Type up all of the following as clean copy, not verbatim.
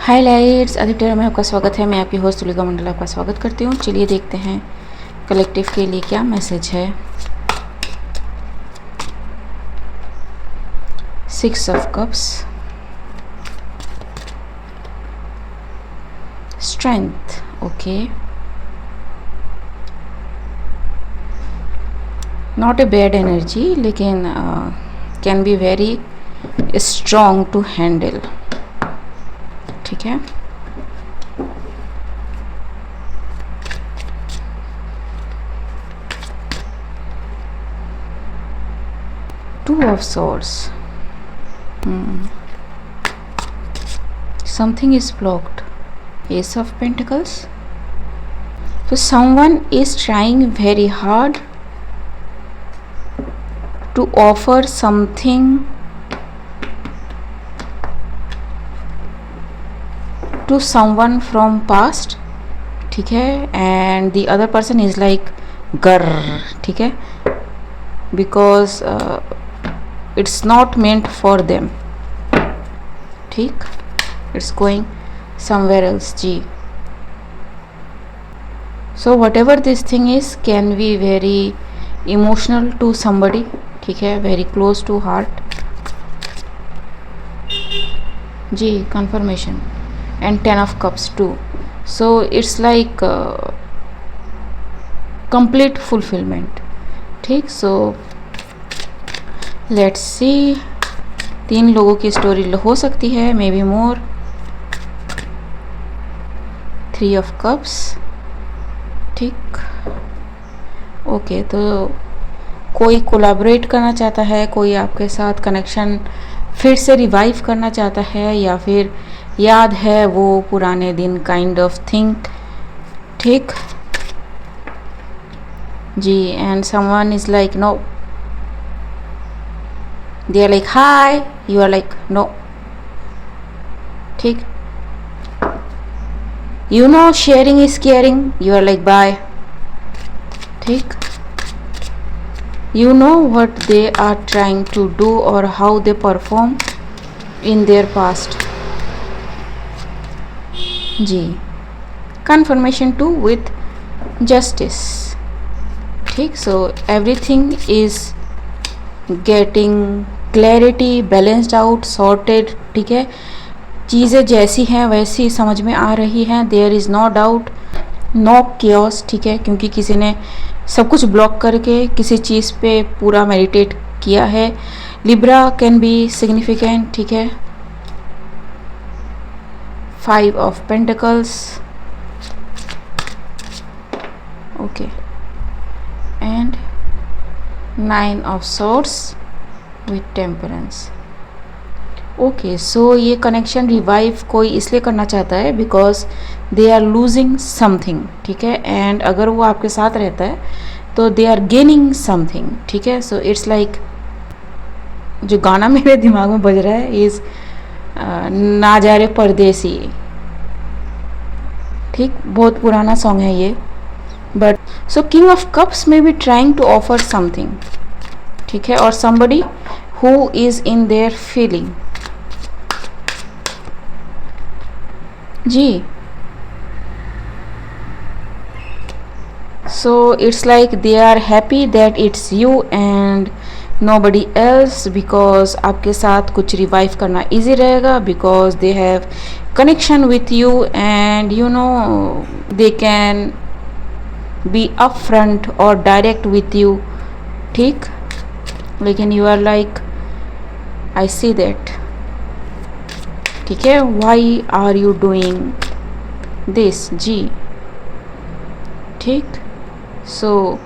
हाय lights, Aditya में आपका स्वागत है। मैं आपकी होस्ट तुलिका मंडल आपका स्वागत करती हूँ। चलिए देखते हैं कलेक्टिव के लिए क्या मैसेज है। 6 of cups, strength, okay, not a bad energy, लेकिन can be very strong to handle. ठीक है, Two of Swords, something is blocked. Ace of Pentacles. So someone is trying very hard to offer something to someone from past. ठीक है, and the other person is like grrr. ठीक है, because it's not meant for them. ठीक, it's going somewhere else ji. So whatever this thing is can be very emotional to somebody. ठीक है, very close to heart जी. confirmation and 10 of cups too. So it's like complete fulfillment. ठीक, so let's see. 3 लोगों की story हो सकती है, may be more. 3 of cups. ठीक, ओके, तो कोई कोलैबोरेट करना चाहता है, कोई आपके साथ कनेक्शन फिर से रिवाइव करना चाहता है, या फिर याद है वो पुराने दिन काइंड ऑफ थिंग. ठीक जी, and someone is like no. They are like hi, you are like no. ठीक, you know sharing is caring, you are like bye. ठीक, you know what they are trying to do or how they perform in their past जी. confirmation too with justice. ठीक, so everything is getting clarity, balanced out, sorted. ठीक है, चीज़ें जैसी हैं वैसी समझ में आ रही हैं. There is no doubt, no chaos. ठीक है, क्योंकि किसी ने सब कुछ ब्लॉक करके किसी चीज़ पे पूरा मेडिटेट किया है. Libra can be significant. ठीक है, 5 of pentacles, okay, and 9 of swords with temperance. Okay, so ये कनेक्शन रिवाइव कोई इसलिए करना चाहता है because they are losing something. ठीक है, एंड अगर वो आपके साथ रहता है तो दे आर गेनिंग समथिंग. ठीक है, सो इट्स लाइक जो गाना मेरे दिमाग में बज रहा है इज ना जा रे परदेसी. ठीक, बहुत पुराना सॉन्ग है ये. But so king of cups में be trying to offer something. ठीक है, और somebody who is in their feeling ji. so it's like they are happy that it's you and nobody else, because आपके साथ कुछ revive करना easy रहेगा, because they have connection with you and you know they can be upfront or direct with you. ठीक, लेकिन you are like I see that. ठीक है, why are you doing this जी. ठीक, so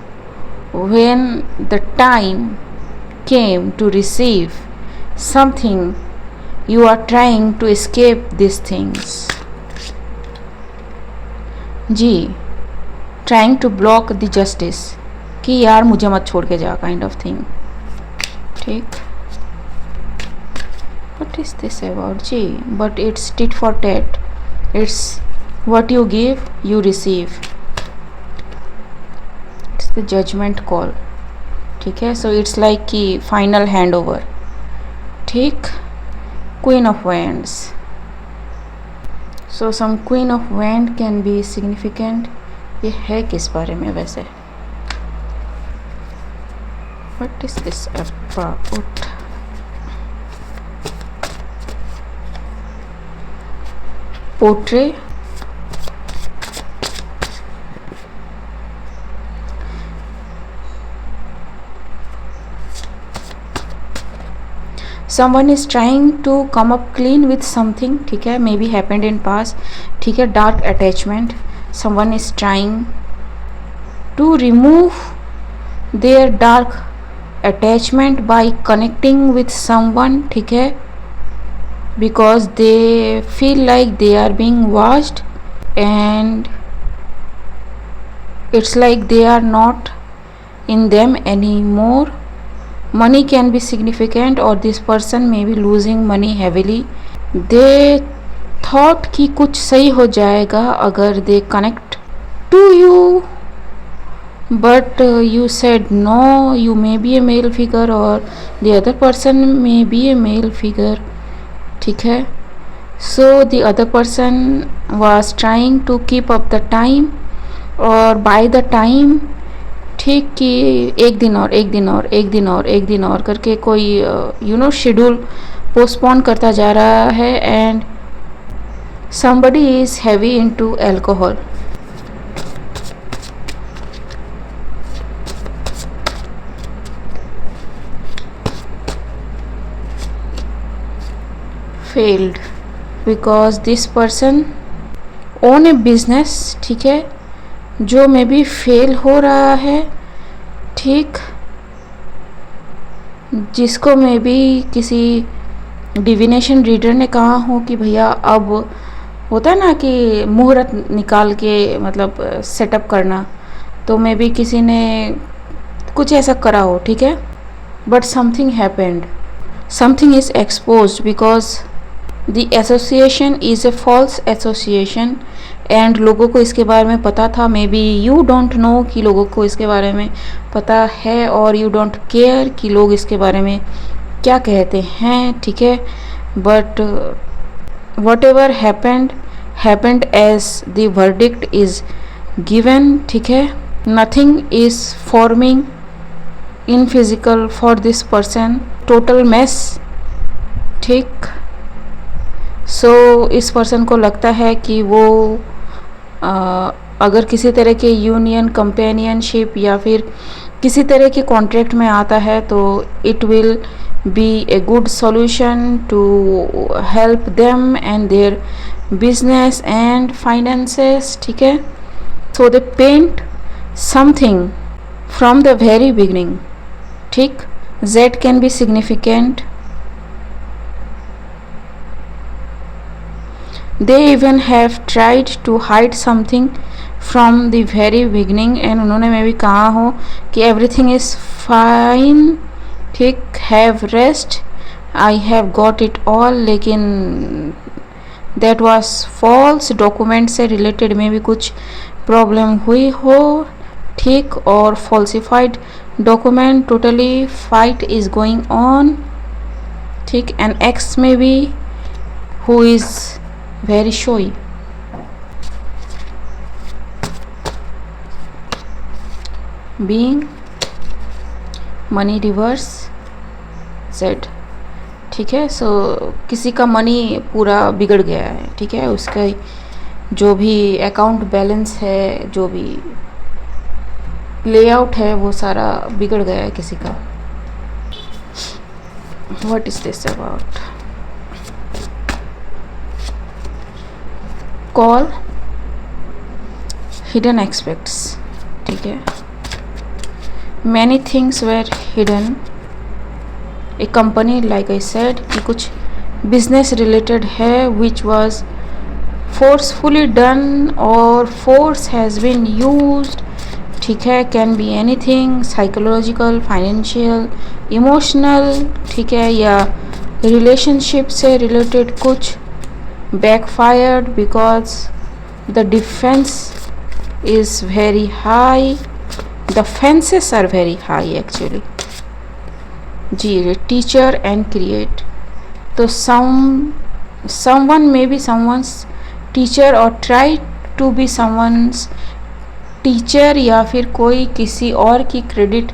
when the time came to receive something you are trying to escape this things जी. Trying to block the justice कि यार मुझे मत छोड़ के जा, काइंड ऑफ थिंग. ठीक, what is this about जी? but it's tit for tat. it's what you give you receive. it's the judgment call. ठीक है, so it's like कि final handover. ठीक, Queen of Wands, so some queen of wand can be significant. ये है किस बारे में वैसे? What is this about? Portray. someone is trying to come up clean with something. ठीक है, मे बी हैपेंड इन पास. ठीक है, dark attachment. someone is trying to remove their dark attachment by connecting with someone. ठीक है, because they feel like they are being watched and it's like they are not in them anymore. Money can be significant or this person may be losing money heavily. They thought कि कुछ सही हो जाएगा अगर they connect to you, but you said no. You may be a male figure or the other person may be a male figure. ठीक है, so the other person was trying to keep up the time और by the time, ठीक कि एक दिन और एक दिन और एक दिन और एक दिन और करके कोई शेड्यूल पोस्टपोन करता जा रहा है. And somebody is heavy into alcohol. failed because this person own a business. ठीक है, जो मे बी फेल हो रहा है. ठीक, जिसको मे बी किसी डिविनेशन रीडर ने कहा हो कि भैया अब होता है ना कि मुहूर्त निकाल के मतलब सेटअप करना, तो मे बी किसी ने कुछ ऐसा करा हो. ठीक है, but something happened, something is exposed because the association is a false association. And लोगों को इसके बारे में पता था. Maybe you don't know कि लोगों को इसके बारे में पता है और यू डोंट केयर कि लोग इसके बारे में क्या कहते हैं. ठीक है, but whatever happened as the verdict is given. ठीक है, nothing is forming in physical for this person. Total mess. ठीक, सो इस पर्सन को लगता है कि वो अगर किसी तरह के यूनियन, कंपेनियनशिप या फिर किसी तरह के कॉन्ट्रैक्ट में आता है तो it will be a good solution to help them and their business and finances. ठीक है, so they paint something from the very beginning. ठीक, Z can be significant. They even have tried to hide something from the very beginning. and उन्होंने मैं भी कहा हो कि everything is fine. ठीक, have rest, I have got it all. लेकिन that was false. Document से रिलेटेड में भी कुछ प्रॉब्लम हुई हो. ठीक, और falsified document, totally fight is going on. ठीक, एन एक्स में भी who is very showy. being money reverse Z. ठीक है, सो किसी का मनी पूरा बिगड़ गया है. ठीक है, उसका जो भी अकाउंट बैलेंस है, जो भी लेआउट है, वो सारा बिगड़ गया है किसी का. What is this about? Call hidden expects. ठीक है, many things were hidden. A company, like I said, कि कुछ बिजनेस रिलेटेड है विच वॉज फोर्सफुली डन और फोर्स हैज़ बीन यूज्ड. ठीक है, can be anything, psychological, financial, emotional. ठीक है, या रिलेशनशिप से रिलेटेड कुछ. backfired because the defense is very high. The fences are very high actually. जी, teacher and create. तो someone, maybe someone's टीचर और try to be someone's teacher, या फिर कोई किसी और की क्रेडिट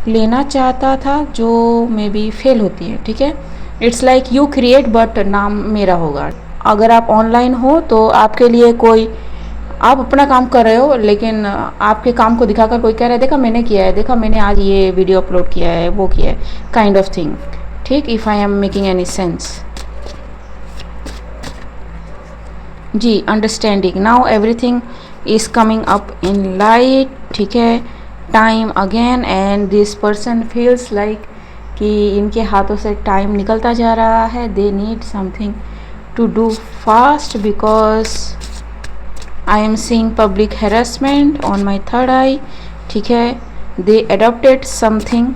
लेना चाहता था जो मे बी फेल होती है, ठीक है। It's like you create but नाम मेरा होगा। अगर आप ऑनलाइन हो तो आपके लिए कोई, आप अपना काम कर रहे हो लेकिन आपके काम को दिखाकर कोई कह रहा है देखा मैंने किया है, देखा मैंने आज ये वीडियो अपलोड किया है, वो किया है, काइंड ऑफ थिंग, ठीक। If I am making any sense जी। Understanding, now everything is coming up in light, ठीक है। Time again, and this person feels like कि इनके हाथों से टाइम निकलता जा रहा है। They need something to do fast because I am seeing public harassment on my third eye, ठीक है। They adopted something,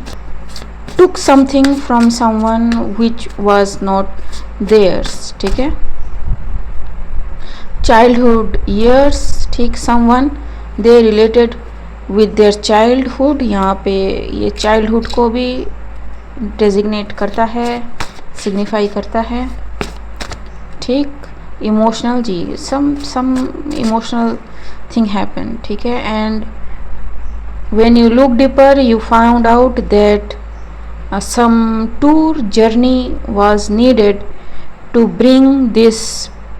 took something from someone which was not theirs, ठीक है। childhood years, ठीक, someone they related with their childhood, यहाँ पे ये childhood को भी designate करता है, signify करता है, ठीक। emotional जी, some emotional thing happen, ठीक है। and when you look deeper you found out that some tour journey was needed to bring this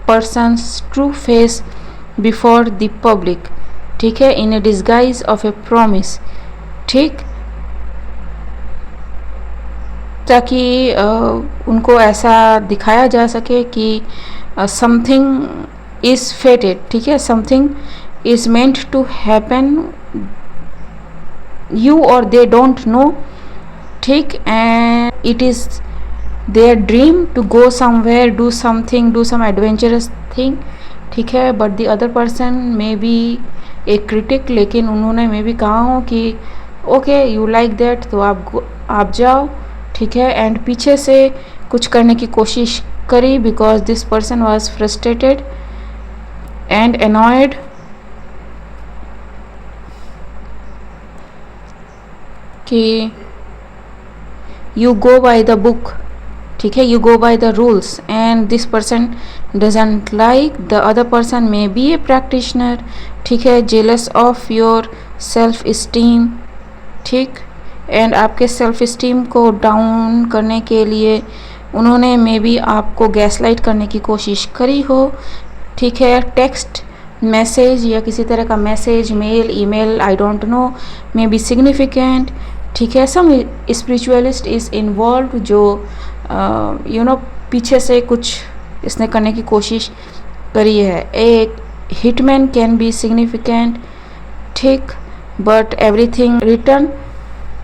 person's true face before the public, ठीक है, in a disguise of a promise, ठीक, ताकि उनको ऐसा दिखाया जा सके कि something is fated, ठीक है, something is meant to happen, you or they don't know, ठीक। and it is their dream to go somewhere, do something, do some adventurous thing, ठीक है। but the other person may be a critic, लेकिन उन्होंने मे भी कहा हो कि okay you like that, तो आप जाओ, ठीक है। एंड पीछे से कुछ करने की कोशिश करी because this person was frustrated and annoyed, कि you go by the book, ठीक है, you go by the rules, and this person doesn't like, the other person may be a practitioner, ठीक है, jealous of your self esteem, ठीक। and आपके self esteem को down करने के लिए उन्होंने मे बी आपको गैसलाइट करने की कोशिश करी हो, ठीक है। टेक्स्ट मैसेज या किसी तरह का message, mail, email, I don't know, maybe significant, ठीक है। सम स्पिरिचुअलिस्ट इज़ इन्वॉल्व, जो यू नो पीछे से कुछ इसने करने की कोशिश करी है। एक हिटमैन कैन बी सिग्निफिकेंट, ठीक, but everything return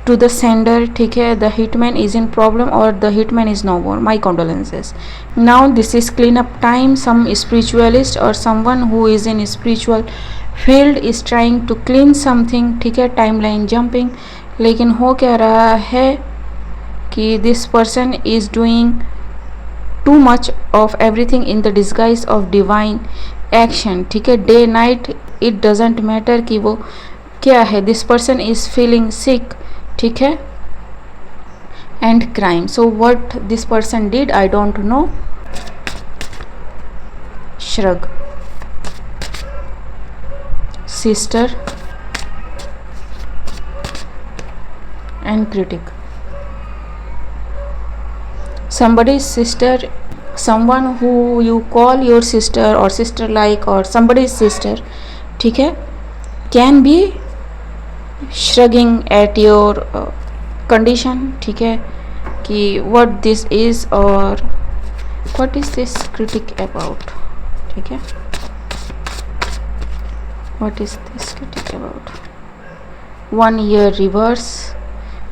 to the sender, ठीक है। The hitman is in problem और the hitman is no more, my condolences. Now this is clean up time, some spiritualist और someone who is in spiritual field is trying to clean something, ठीक है। Time line jumping, लेकिन हो क्या रहा है कि this person is doing too much of everything in the disguise of divine action, ठीक है। Day night it doesn't matter कि वो क्या है। दिस पर्सन इज फीलिंग सिक, ठीक है, and crime. So what this person did I don't no. Shrug, sister and critic, somebody's sister, someone who you call your sister or sister like or somebody's sister, ठीक है, can be shrugging at your condition, ठीक है, कि what this is or what is this critic about, ठीक है, what is this critic about। 1 year reverse,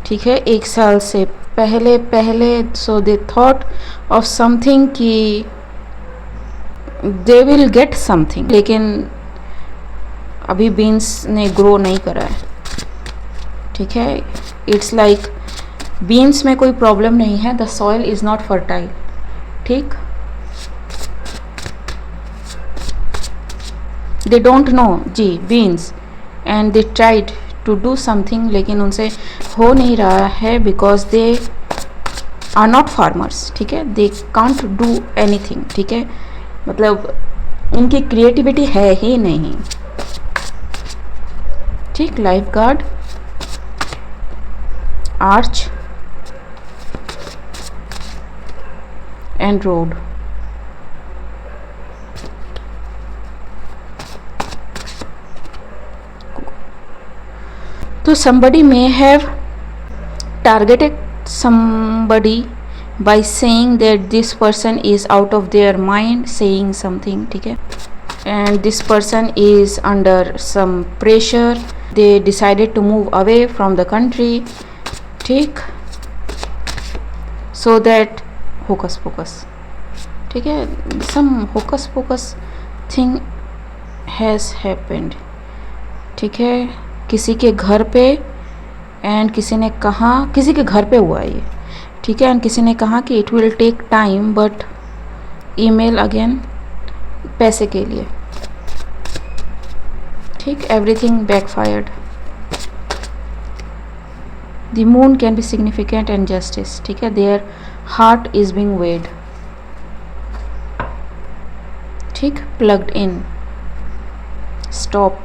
ठीक है, 1 साल से पहले सो दे थॉट ऑफ समथिंग कि दे विल गेट समथिंग, लेकिन अभी बीन्स ने ग्रो नहीं करा है, ठीक है। इट्स लाइक बीन्स में कोई प्रॉब्लम नहीं है, the soil is not fertile, ठीक। दे डोंट नो जी beans and they tried to do something, लेकिन उनसे हो नहीं रहा है because they are not farmers, ठीक है। दे कांट डू एनीथिंग, ठीक है। मतलब इनकी क्रिएटिविटी है ही नहीं। ठीक, life guard, arch and road. तो somebody may have targeted somebody by saying that this person is out of their mind, saying something, ठीक है, and this person is under some pressure, they decided to move away from the country, ठीक, so that hocus pocus, ठीक है, some hocus pocus thing has happened, ठीक है, किसी के घर पे, एंड किसी ने कहा, किसी के घर पे हुआ ये, ठीक है, एंड किसी ने कहा कि it will take time but email again, पैसे के लिए, ठीक, everything backfired. The moon can be significant and justice, ठीक है, their heart is being weighed, ठीक, plugged in, stop.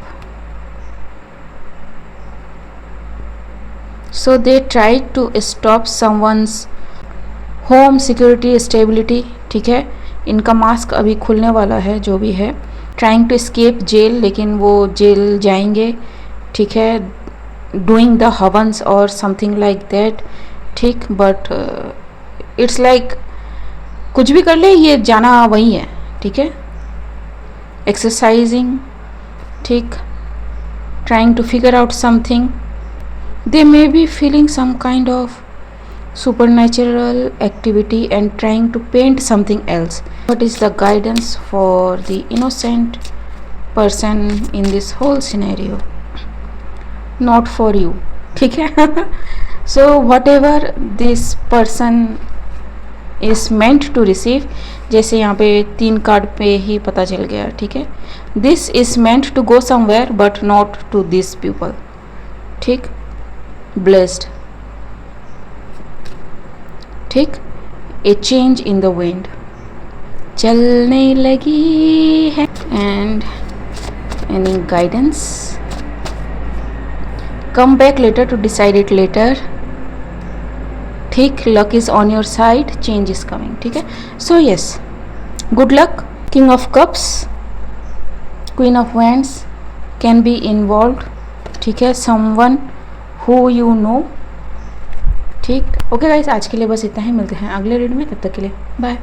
So they tried to stop someone's home security stability, ठीक है, इनका मास्क अभी खुलने वाला है जो भी है, trying to escape jail, लेकिन वो जेल जाएंगे, ठीक है, doing the havans or something like that, ठीक, but it's like कुछ भी कर ले ये जाना वही है, ठीक है, exercising, ठीक, trying to figure out something, they may be feeling some kind of supernatural activity and trying to paint something else. What is the guidance for the innocent person in this whole scenario? Not for you, ठीक है। So whatever this person is meant to receive, जैसे यहाँ पे 3 card पे ही पता चल गया, ठीक है, this is meant to go somewhere but not to these people, ठीक, blessed, ठीक, a change in the wind, चलने लगी है, and any guidance, come back later to decide it later, ठीक, luck is on your side, change is coming, ठीक है, so yes, good luck। king of cups, queen of wands can be involved, ठीक है, someone who you know, ठीक, okay guys, आज के लिए बस इतना ही, मिलते हैं अगले रीड में, तब तक के लिए बाय।